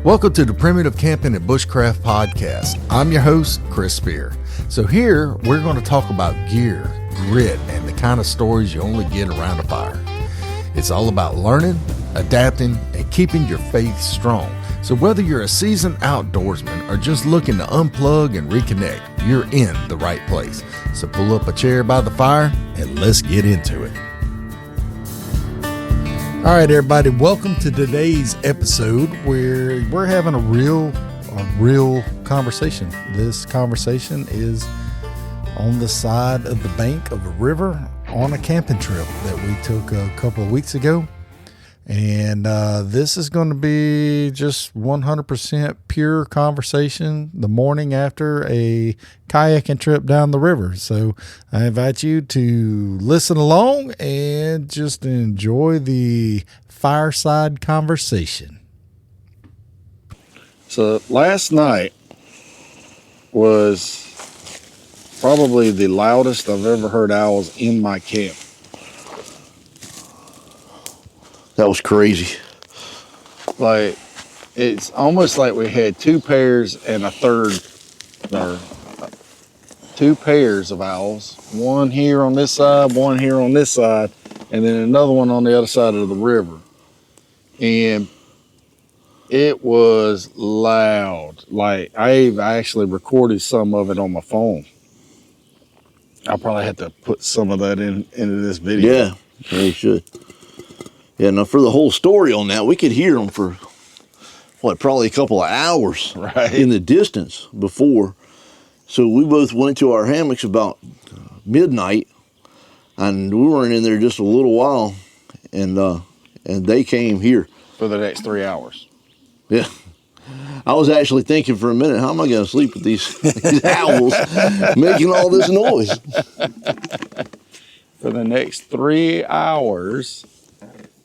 Welcome to the Primitive Camping and Bushcraft podcast. I'm your host, Chris Speir. So here we're going to talk about gear, grit, and the kind of stories you only get around a fire. It's all about learning, adapting, and keeping your faith strong. So whether you're a seasoned outdoorsman or just looking to unplug and reconnect, you're in the right place. So pull up a chair by the fire and let's get into it. All right, everybody, welcome to today's episode where we're having a real conversation. This conversation is on the side of the bank of a river on a camping trip that we took a couple of weeks ago. And this is going to be just 100% pure conversation the morning after a kayaking trip down the river. So I invite you to listen along and just enjoy the fireside conversation. So last night was probably the loudest I've ever heard owls in my camp. That was crazy. Like, it's almost like we had two pairs and a third, or two pairs of owls. One here on this side, one here on this side, and then another one on the other side of the river. And it was loud. Like, I actually recorded some of it on my phone. I'll probably have to put some of that into this video. Yeah, you should. Yeah, now for the whole story on that, we could hear them for, probably a couple of hours in the distance before. So we both went to our hammocks about midnight, and we weren't in there just a little while, and they came here. For the next 3 hours. Yeah. I was actually thinking for a minute, how am I going to sleep with these owls making all this noise? For the next 3 hours...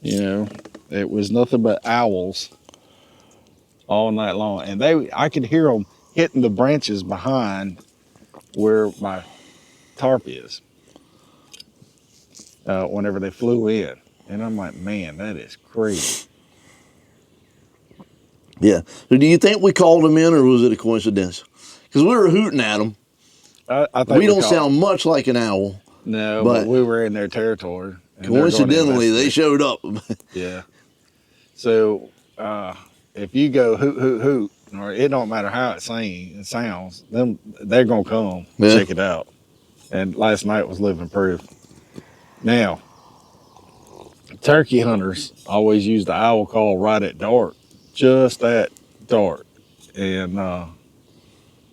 You know, it was nothing but owls all night long. And I could hear them hitting the branches behind where my tarp is whenever they flew in. And I'm like, man, that is crazy. Yeah. So do you think we called them in, or was it a coincidence? Because we were hooting at them. I think we don't sound much like an owl. No, but we were in their territory. Coincidentally, they showed up. Yeah. So if you go hoot, hoot, hoot, or it don't matter how it sounds, they're going to come check it out. And last night was living proof. Now, turkey hunters always use the owl call right at dark, just at dark. And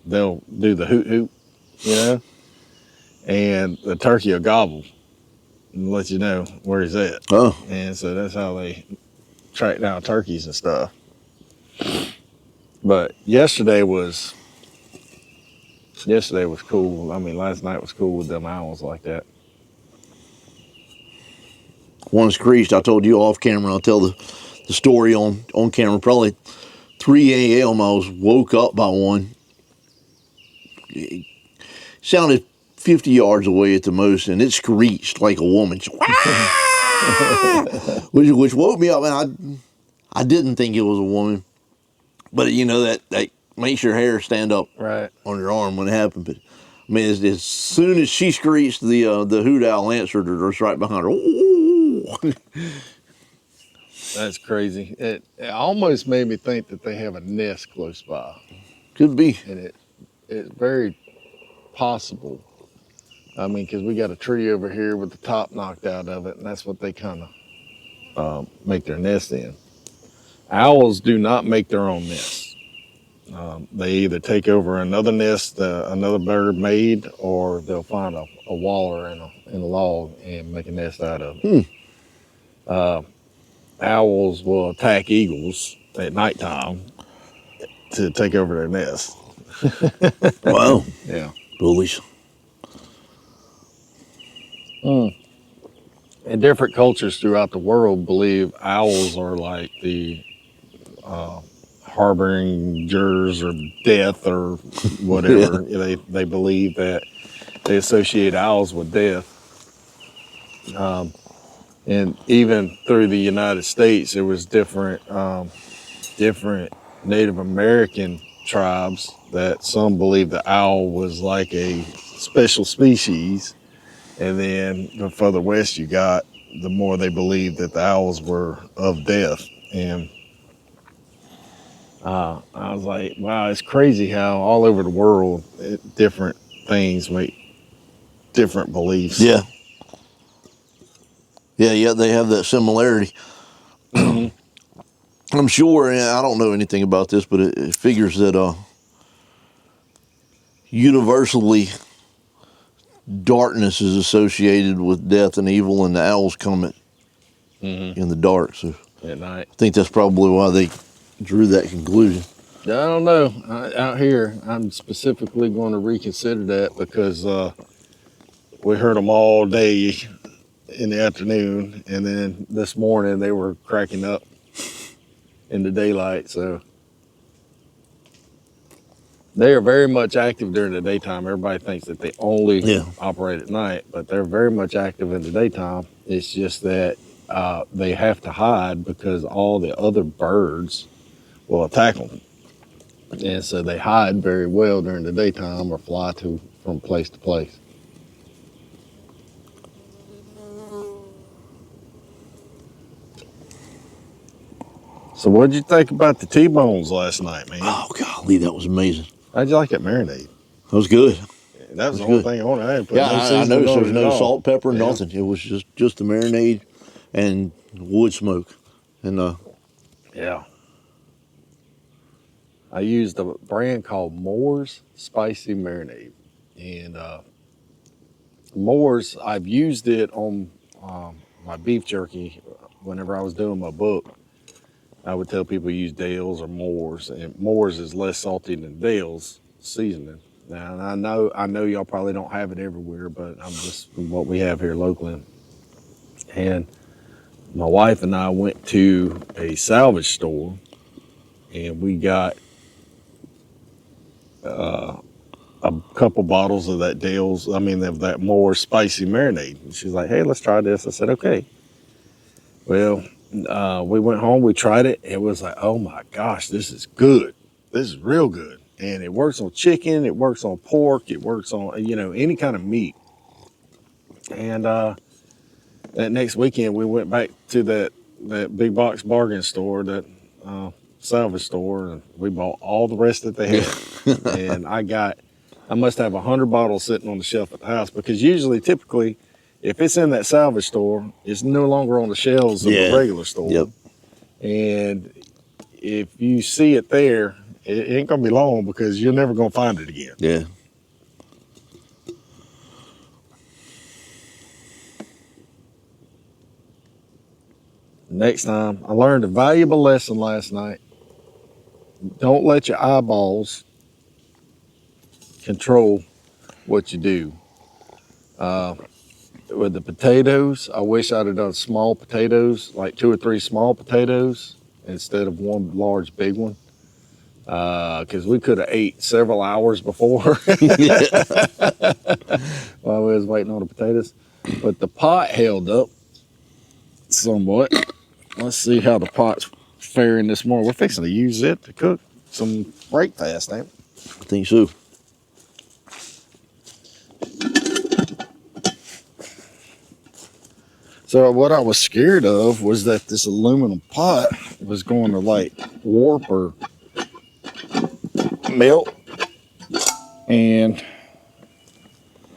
they'll do the hoot, hoot, you know, and the turkey will gobble and let you know where he's at. Oh. And so that's how they track down turkeys and stuff. But yesterday was cool. I mean, last night was cool with them owls like that. One screeched. I told you off camera. I'll tell the story on camera. Probably 3 a.m. I was woke up by one. It sounded 50 yards away at the most, and it screeched like a woman, which woke me up. And I didn't think it was a woman, but you know that makes your hair stand up right on your arm when it happened. But I mean, as soon as she screeched, the hoot owl answered her just right behind her. Ooh. That's crazy. It almost made me think that they have a nest close by. Could be, and it's very possible. I mean, because we got a tree over here with the top knocked out of it, and that's what they kind of make their nest in. Owls do not make their own nests. They either take over another nest another bird made, or they'll find a waller in a log and make a nest out of it. Owls will attack eagles at nighttime to take over their nest. Wow. Yeah. Bullies. And different cultures throughout the world believe owls are like the harbingers of death or whatever. Yeah. They believe that they associate owls with death. And even through the United States, there was different Native American tribes that some believe the owl was like a special species. And then the further west you got, the more they believed that the owls were of death. And I was like, wow, it's crazy how all over the world, different things make different beliefs. Yeah. Yeah, they have that similarity. Mm-hmm. I'm sure, and I don't know anything about this, but it figures that universally darkness is associated with death and evil, and the owls come in the dark. So At night. I think that's probably why they drew that conclusion. I don't know. Out here, I'm specifically going to reconsider that because we heard them all day in the afternoon, and then this morning they were cracking up in the daylight. So they are very much active during the daytime. Everybody thinks that they only operate at night, but they're very much active in the daytime. It's just that they have to hide because all the other birds will attack them. And so they hide very well during the daytime or fly from place to place. So what did you think about the T-bones last night, man? Oh, golly, that was amazing. How'd you like that marinade? That was good. That was the only thing I wanted. I didn't put I noticed there was no salt, pepper, nothing. It was just the marinade and wood smoke. And yeah. I used a brand called Moore's Spicy Marinade. And Moore's, I've used it on my beef jerky whenever I was doing my book. I would tell people use Dale's or Moore's, and Moore's is less salty than Dale's seasoning. Now, I know y'all probably don't have it everywhere, but I'm just what we have here locally. And my wife and I went to a salvage store, and we got a couple bottles of that of that Moore's Spicy Marinade. And she's like, hey, let's try this. I said, okay. Well, we went home, we tried it. It was like, oh my gosh, this is good. This is real good. And it works on chicken, it works on pork, it works on, any kind of meat. And that next weekend, we went back to that big box bargain store, that salvage store, and we bought all the rest that they had. And I must have 100 bottles sitting on the shelf at the house, because typically, if it's in that salvage store, it's no longer on the shelves of the regular store. Yep. And if you see it there, it ain't gonna be long, because you're never gonna find it again. Yeah. Next time, I learned a valuable lesson last night. Don't let your eyeballs control what you do. With the potatoes, I wish I'd have done small potatoes, like 2 or 3 small potatoes instead of one large big one. Because we could have ate several hours before while we was waiting on the potatoes. But the pot held up somewhat. Let's see how the pot's faring this morning. We're fixing to use it to cook some breakfast, ain't we? I think so. So what I was scared of was that this aluminum pot was going to like warp or melt. And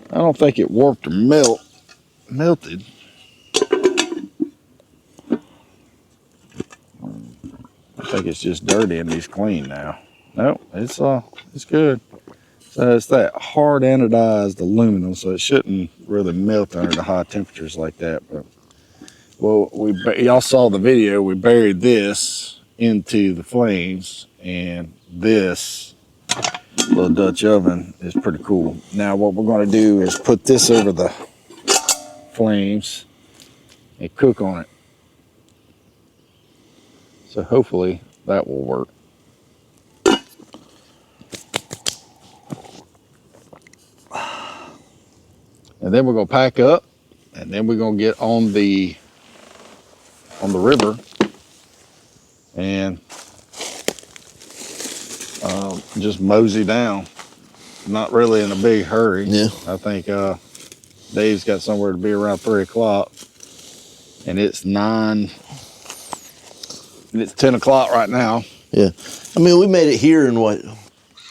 I don't think it warped or melted. I think it's just dirty and needs clean now. No, it's good. So it's that hard anodized aluminum, so it shouldn't really melt under the high temperatures like that. But well, y'all saw the video. We buried this into the flames, and this little Dutch oven is pretty cool. Now what we're going to do is put this over the flames and cook on it. So hopefully that will work. And then we're going to pack up, and then we're going to get on the river and just mosey down. Not really in a big hurry. Yeah. I think Dave's got somewhere to be around 3 o'clock, and it's 9. It's 10 o'clock right now. Yeah. I mean, we made it here in what,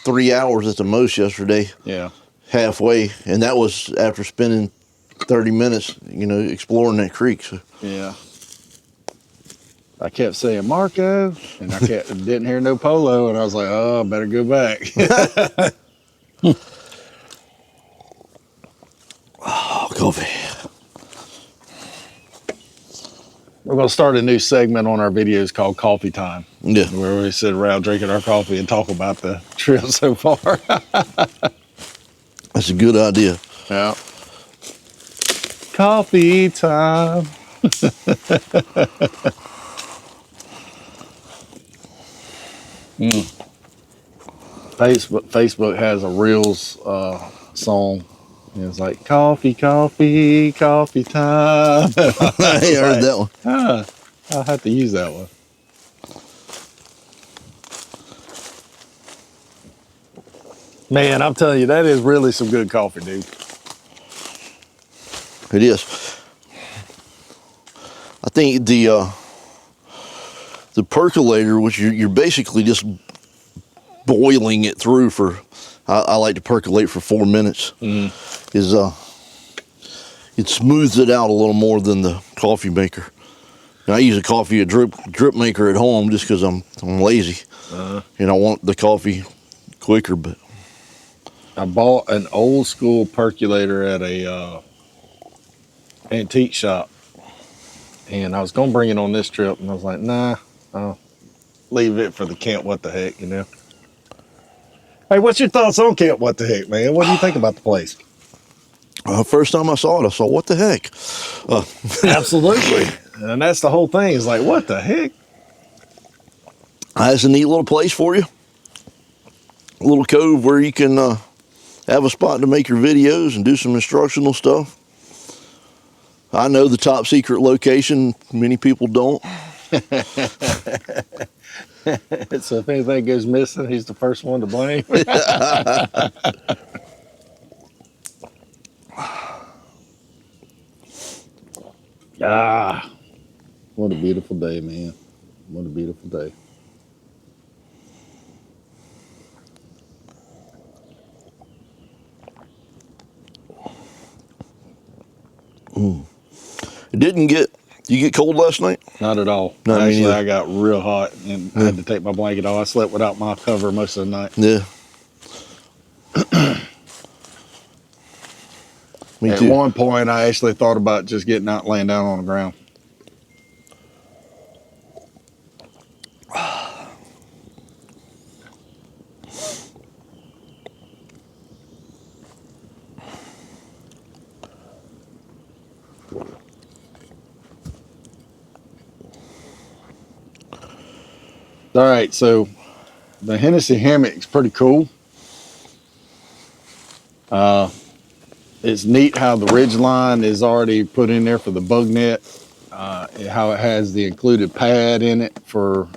3 hours at the most yesterday. Yeah. Halfway, and that was after spending 30 minutes, exploring that creek. So. Yeah. I kept saying Marco, and I didn't hear no polo, and I was like, oh, I better go back. Oh, coffee. We're going to start a new segment on our videos called Coffee Time. Yeah. Where we sit around drinking our coffee and talk about the trip so far. That's a good idea. Yeah. Coffee time. Facebook has a Reels song. It's like coffee, coffee, coffee time. I heard that one. I'll have to use that one. Man, I'm telling you, that is really some good coffee, dude. It is. I think the percolator, which you're basically just boiling it through for, I like to percolate for 4 minutes, is it smooths it out a little more than the coffee maker. And I use a drip maker at home just because I'm lazy and I want the coffee quicker. But I bought an old school percolator at a antique shop, and I was gonna bring it on this trip, and I was like, nah, I'll leave it for the Camp What-Da-Heck, Hey, what's your thoughts on Camp What-Da-Heck, man? What do you think about the place? First time I saw it, I saw, what the heck? Absolutely. And that's the whole thing, is like, what the heck? That's a neat little place for you. A little cove where you can have a spot to make your videos and do some instructional stuff. I know the top secret location. Many people don't. So if anything goes missing, he's the first one to blame. What a beautiful day, man. What a beautiful day. It didn't get, you get cold last night? Not at all. No, actually, I got real hot and I had to take my blanket off. I slept without my cover most of the night. Yeah. Me At too. one point, I actually thought about just getting out and laying down on the ground. All right, so the Hennessy hammock is pretty cool. It's neat how the ridge line is already put in there for the bug net. How it has the included pad in it for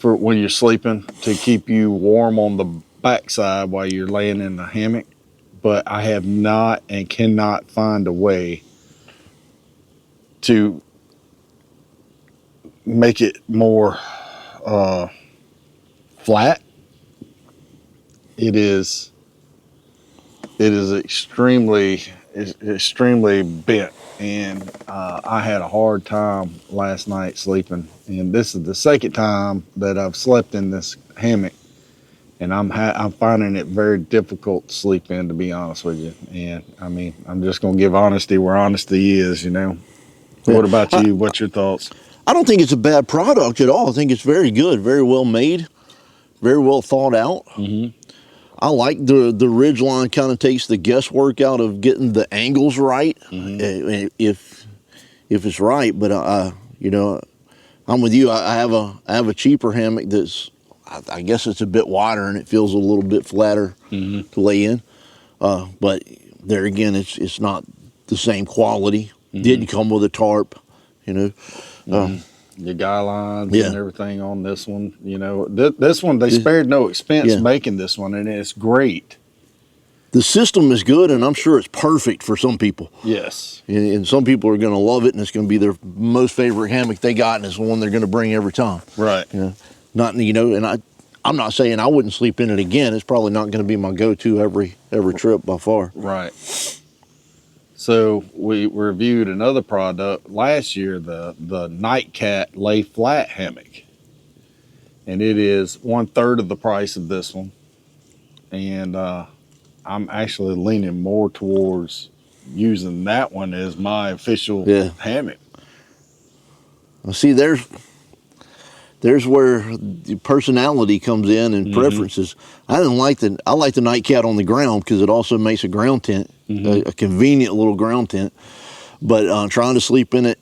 when you're sleeping to keep you warm on the backside while you're laying in the hammock. But I have not and cannot find a way to make it more flat. It is extremely bent, and I had a hard time last night sleeping. And this is the second time that I've slept in this hammock, and I'm finding it very difficult to sleep in, to be honest with you. And I mean, I'm just gonna give honesty where honesty is, Yeah. What about you? What's your thoughts? I don't think it's a bad product at all. I think it's very good, very well made, very well thought out. Mm-hmm. I like the ridge line kind of takes the guesswork out of getting the angles right, if it's right. But I'm with you. I have a cheaper hammock that's, I guess it's a bit wider and it feels a little bit flatter to lay in. But there again, it's not the same quality. Didn't come with a tarp, your guy lines Yeah. and everything on this one. You know, this one, they spared no expense making this one, and it's great. The system is good, and I'm sure it's perfect for some people. Yes. And some people are going to love it, and it's going to be their most favorite hammock they got, and it's the one they're going to bring every time. Right. You know, and I'm not saying I wouldn't sleep in it again. It's probably not going to be my go-to every trip by far. Right. So we reviewed another product last year, the NightCat lay flat hammock, and it is 1/3 of the price of this one, and I'm actually leaning more towards using that one as my official hammock. Well, see, there's where the personality comes in and preferences. I like the NightCat on the ground because it also makes a ground tent, a convenient little ground tent. But trying to sleep in it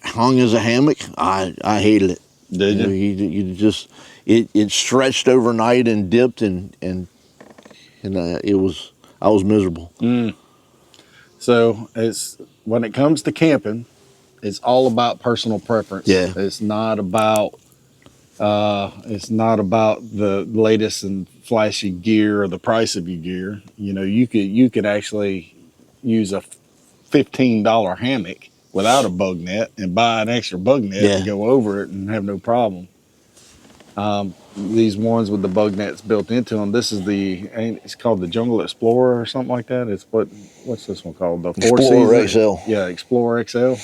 hung as a hammock, I hated it. Did you? You just it stretched overnight and dipped and I was miserable. So when it comes to camping, it's all about personal preference. Yeah. It's not about the latest and flashy gear or the price of your gear. You know, you could actually use a $15 hammock without a bug net and buy an extra bug net and go over it and have no problem. These ones with the bug nets built into them, it's called the Jungle Explorer or something like that. It's what's this one called? The Four Explorer Seasons? XL. Yeah, Explorer XL.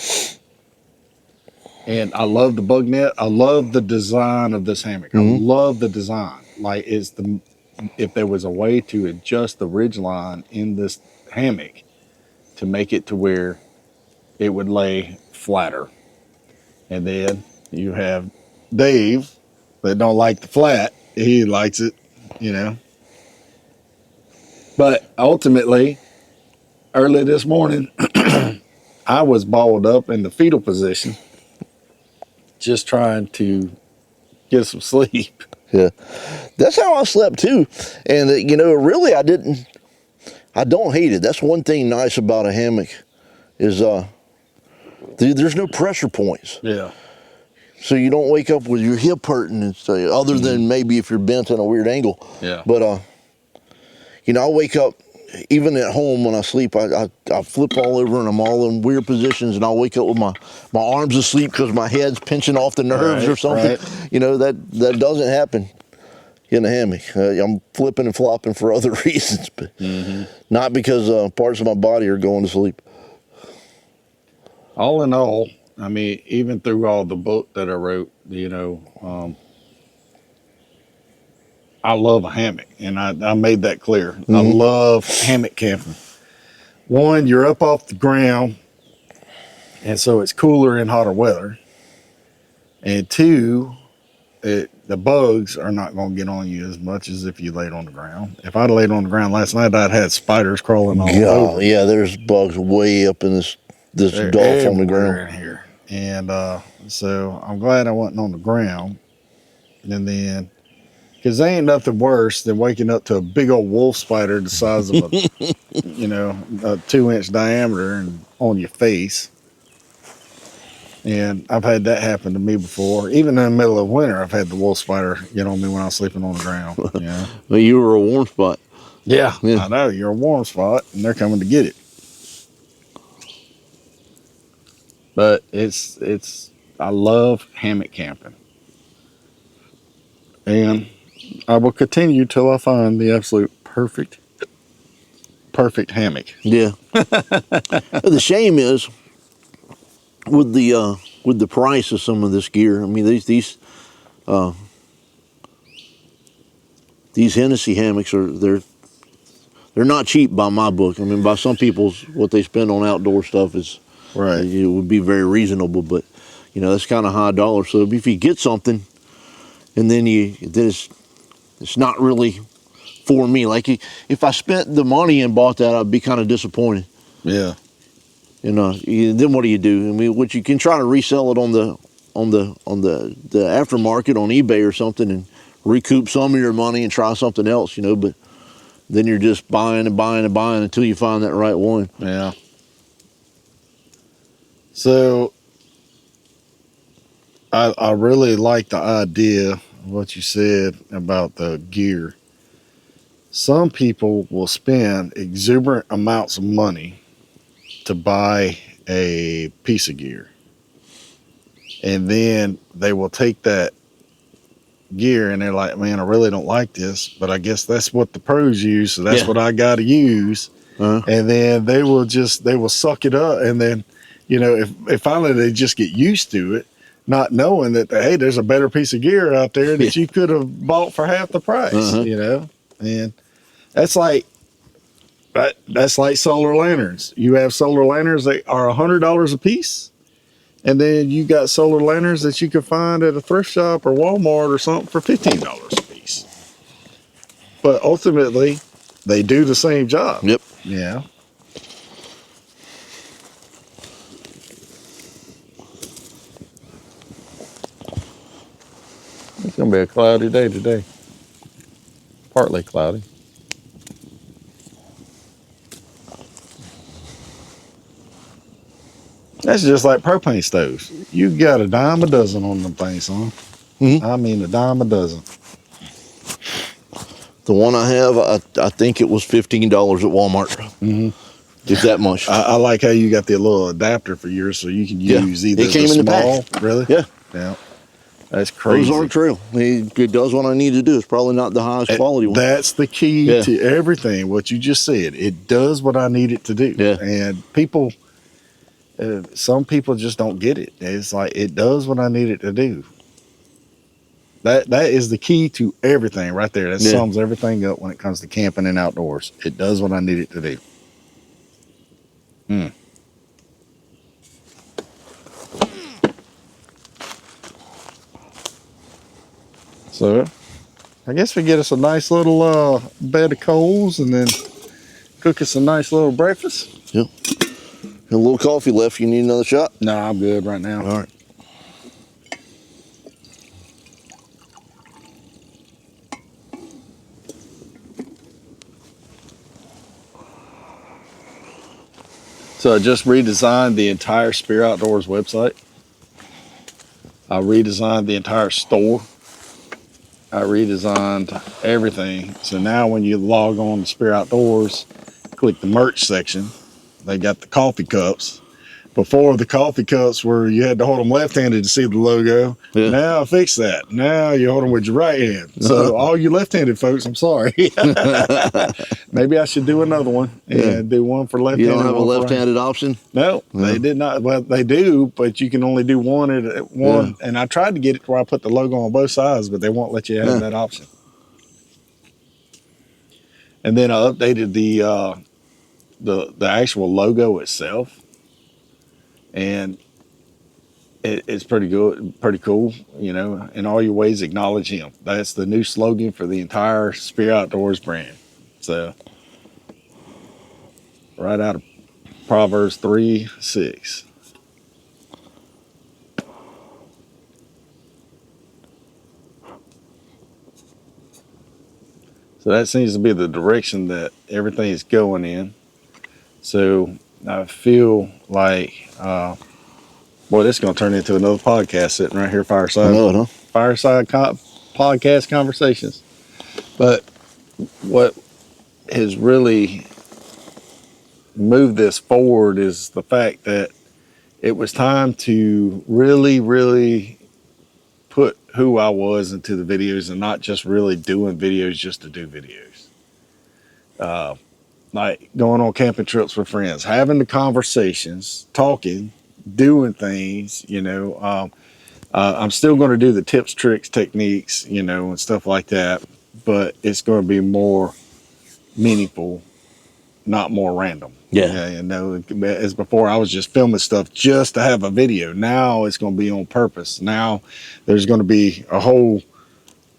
And I love the bug net. I love the design of this hammock. I love the design. Like if there was a way to adjust the ridge line in this hammock to make it to where it would lay flatter. And then you have Dave that don't like the flat. He likes it, you know. But ultimately, early this morning, I was balled up in the fetal position, just trying to get some sleep. Yeah, that's how I slept too. And really, I don't hate it. That's one thing nice about a hammock is there's no pressure points. Yeah. So you don't wake up with your hip hurting and stuff, other than maybe if you're bent in a weird angle. Yeah. But I wake up even at home when I sleep. I flip all over and I'm all in weird positions, and I'll wake up with my arms asleep because my head's pinching off the nerves or something. Right. You know, that doesn't happen in a hammock. I'm flipping and flopping for other reasons, but not because parts of my body are going to sleep. All in all, I mean, even through all the book that I wrote, I love a hammock, and I made that clear. I love hammock camping. One, you're up off the ground, and so it's cooler in hotter weather. And two, the bugs are not going to get on you as much as if you laid on the ground. If I'd laid on the ground last night, I'd had spiders crawling all over. Yeah, there's bugs way up in this Dolph on the ground in here. And so I'm glad I wasn't on the ground. And then, because there ain't nothing worse than waking up to a big old wolf spider the size of a 2-inch diameter and on your face. And I've had that happen to me before. Even in the middle of winter, I've had the wolf spider get on me when I was sleeping on the ground. Yeah. Well, you were a warm spot. Yeah, I know. You're a warm spot, and they're coming to get it. But I love hammock camping. And I will continue till I find the absolute perfect hammock. Yeah. The shame is with the price of some of this gear. I mean, these Hennessy hammocks they're not cheap by my book. I mean, by some people's, what they spend on outdoor stuff is right. It would be very reasonable, but that's kind of high dollar. So if you get something and then it's not really for me. Like if I spent the money and bought that, I'd be kind of disappointed. Yeah. Then what do you do? I mean, what you can try to resell it on the aftermarket on eBay or something and recoup some of your money and try something else, but then you're just buying and buying and buying until you find that right one. Yeah. So I really like the idea of what you said about the gear. Some people will spend exuberant amounts of money to buy a piece of gear, and then they will take that gear and they're like, man, I really don't like this, but I guess that's what the pros use, so that's what I got to use. And then they will suck it up, and then if finally they just get used to it, not knowing that hey, there's a better piece of gear out there that you could have bought for half the price. And that's like solar lanterns. You have solar lanterns that are $100 a piece, and then you got solar lanterns that you can find at a thrift shop or Walmart or something for $15 a piece. But ultimately, they do the same job. Yep. Yeah. It's going to be a cloudy day today. Partly cloudy. That's just like propane stoves. You got a dime a dozen on them things, son. I mean, a dime a dozen. The one I have, I think it was $15 at Walmart. If that much. I like how you got the little adapter for yours, so you can use either it came the in small. The pack. Really? Yeah. Yeah. That's crazy. Those aren't trail. It does what I need to do. It's probably not the highest quality one. That's the key to everything. What you just said. It does what I need it to do. Yeah. And people, some people just don't get it. It's like it does what I need it to do. That is the key to everything right there. That sums everything up when it comes to camping and outdoors. It does what I need it to do. So, I guess we get us a nice little bed of coals and then cook us a nice little breakfast. Yep. A little coffee left. You need another shot? No, I'm good right now. All right. So I just redesigned the entire Speir Outdoors website. I redesigned the entire store. I redesigned everything. So now when you log on to Speir Outdoors, click the merch section. They got the coffee cups. Before, the coffee cups were you had to hold them left-handed to see the logo. Yeah. Now I fixed that. Now you hold them with your right hand. So all you left-handed folks, I'm sorry. Maybe I should do another one and do one for left-handed. You don't have a left-handed option? No, they did not. Well, they do, but you can only do one at one. Yeah. And I tried to get it where I put the logo on both sides, but they won't let you have that option. And then I updated the actual logo itself. And it's pretty good, pretty cool, in all your ways, acknowledge him. That's the new slogan for the entire Speir Outdoors brand. So, right out of Proverbs 3:6. So that seems to be the direction that everything is going in. So I feel like, boy, this is going to turn into another podcast sitting right here, Fireside. I know it, huh? Fireside podcast conversations. But what has really moved this forward is the fact that it was time to really, really put who I was into the videos and not just really doing videos just to do videos. Like going on camping trips with friends, having the conversations, talking, doing things, I'm still going to do the tips, tricks, techniques, and stuff like that, but it's going to be more meaningful, not more random. As before, I was just filming stuff just to have a video. Now it's going to be on purpose. Now there's going to be a whole,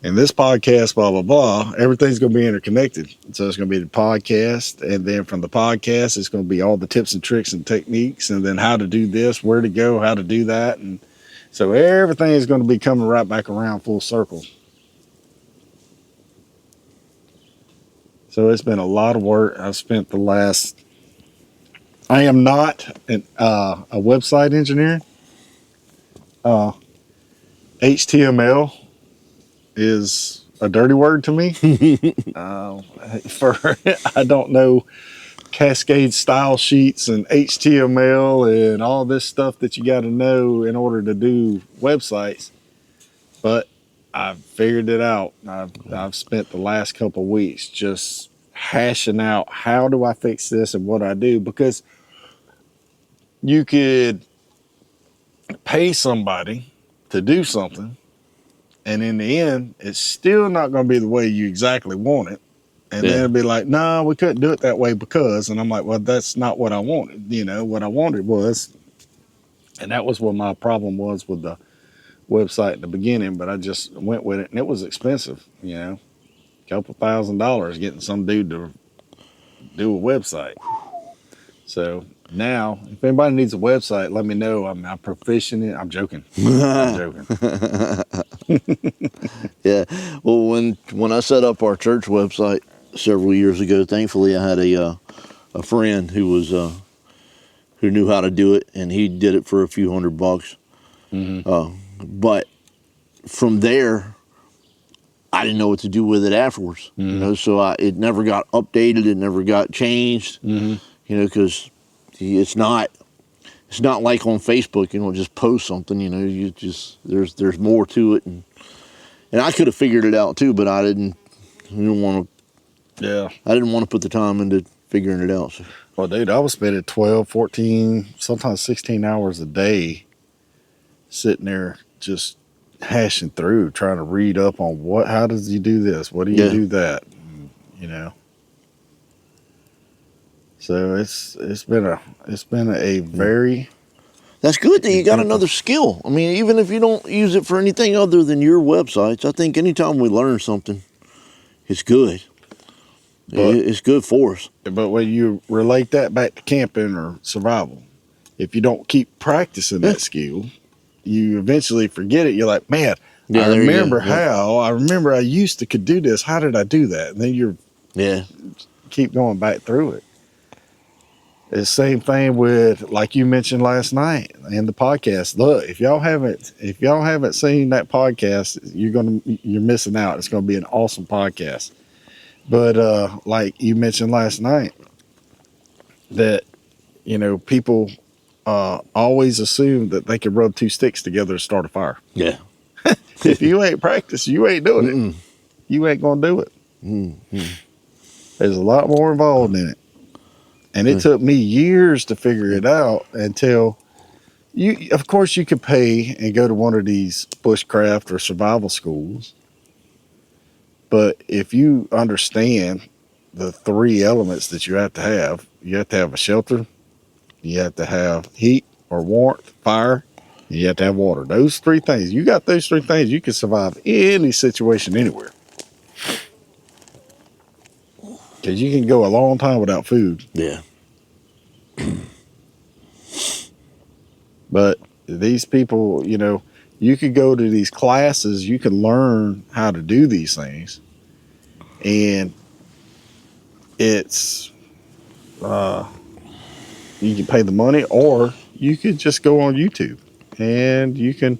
in this podcast, blah, blah, blah, everything's going to be interconnected. So it's going to be the podcast. And then from the podcast, it's going to be all the tips and tricks and techniques. And then how to do this, where to go, how to do that. And so everything is going to be coming right back around full circle. So it's been a lot of work. I've spent I am not a website engineer. HTML is a dirty word to me. I don't know Cascade style sheets and HTML and all this stuff that you got to know in order to do websites, but I've figured it out. I've spent the last couple of weeks just hashing out how do I fix this and what I do, because you could pay somebody to do something, and in the end, it's still not going to be the way you exactly want it. And then it'd be like, no, we couldn't do it that way because, and I'm like, well, that's not what I wanted. You know, what I wanted was, and that was what my problem was with the website in the beginning, but I just went with it, and it was expensive, you know, a couple $1,000 getting some dude to do a website. So now, if anybody needs a website, let me know. I'm proficient in it. I'm joking. I'm joking. Yeah. Well, when I set up our church website several years ago, thankfully I had a friend who was who knew how to do it, and he did it for a few $100. But from there, I didn't know what to do with it afterwards. You know, so it never got updated. It never got changed. You know, because it's not like on Facebook. You know, just post something. You know, you just there's more to it, and I could have figured it out too, but I didn't want to. Yeah. I didn't want to put the time into figuring it out. So. Well, dude, I was spending 12, 14, sometimes 16 hours a day sitting there just hashing through, trying to read up on how does you do this? What do you do that? You know. So it's been a very. That's good that you got another skill. I mean, even if you don't use it for anything other than your websites, I think anytime we learn something, it's good. It's good for us. But when you relate that back to camping or survival, if you don't keep practicing that skill, you eventually forget it. You're like, man, I remember I remember I used to could do this. How did I do that? And then you keep going back through it. It's the same thing with, like you mentioned last night in the podcast. Look, if y'all haven't seen that podcast, you're missing out. It's going to be an awesome podcast. But like you mentioned last night, that, you know, people always assume that they can rub two sticks together to start a fire. Yeah. If you ain't practiced, you ain't doing it. You ain't going to do it. There's a lot more involved in it. And it took me years to figure it out until of course you could pay and go to one of these bushcraft or survival schools. But if you understand the three elements that you have to have a shelter, you have to have heat or warmth, fire, and you have to have water. Those three things. You got those three things, you can survive any situation anywhere. Because you can go a long time without food. Yeah. But these people, you know, you could go to these classes, you can learn how to do these things. And it's, you can pay the money, or you could just go on YouTube and you can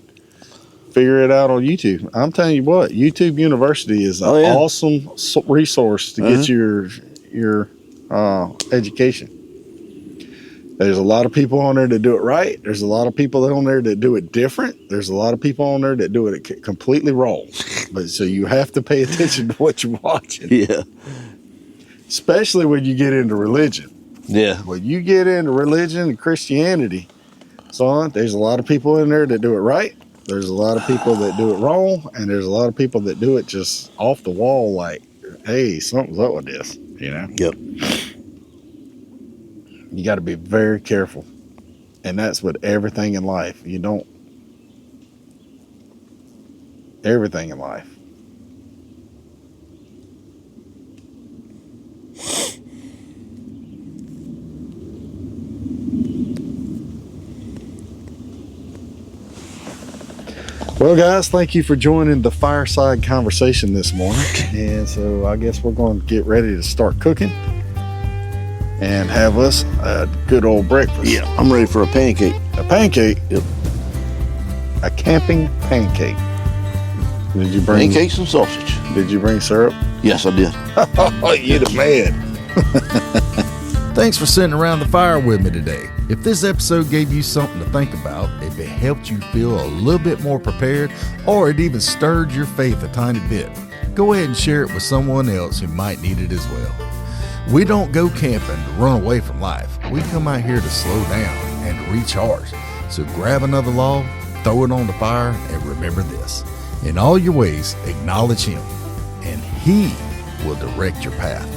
figure it out on YouTube. I'm telling you what, YouTube University is an awesome resource to get your education. There's a lot of people on there that do it right. There's a lot of people on there that do it different. There's a lot of people on there that do it completely wrong. But so you have to pay attention to what you're watching. Yeah. Especially when you get into religion. Yeah. When you get into religion and Christianity, son, there's a lot of people in there that do it right. There's a lot of people that do it wrong. And there's a lot of people that do it just off the wall like, hey, something's up with this, you know? Yep. You got to be very careful. And that's with everything in life. Everything in life. Well, guys, thank you for joining the Fireside conversation this morning. And so I guess we're going to get ready to start cooking and have us a good old breakfast. Yeah, I'm ready for a pancake. A pancake? Yep. A camping pancake. Did you bring pancakes and sausage. Did you bring syrup? Yes, I did. Oh, you the man. Thanks for sitting around the fire with me today. If this episode gave you something to think about, if it helped you feel a little bit more prepared, or it even stirred your faith a tiny bit, go ahead and share it with someone else who might need it as well. We don't go camping to run away from life. We come out here to slow down and to recharge. So grab another log, throw it on the fire, and remember this. In all your ways, acknowledge Him, and He will direct your path.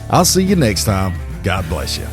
I'll see you next time. God bless you.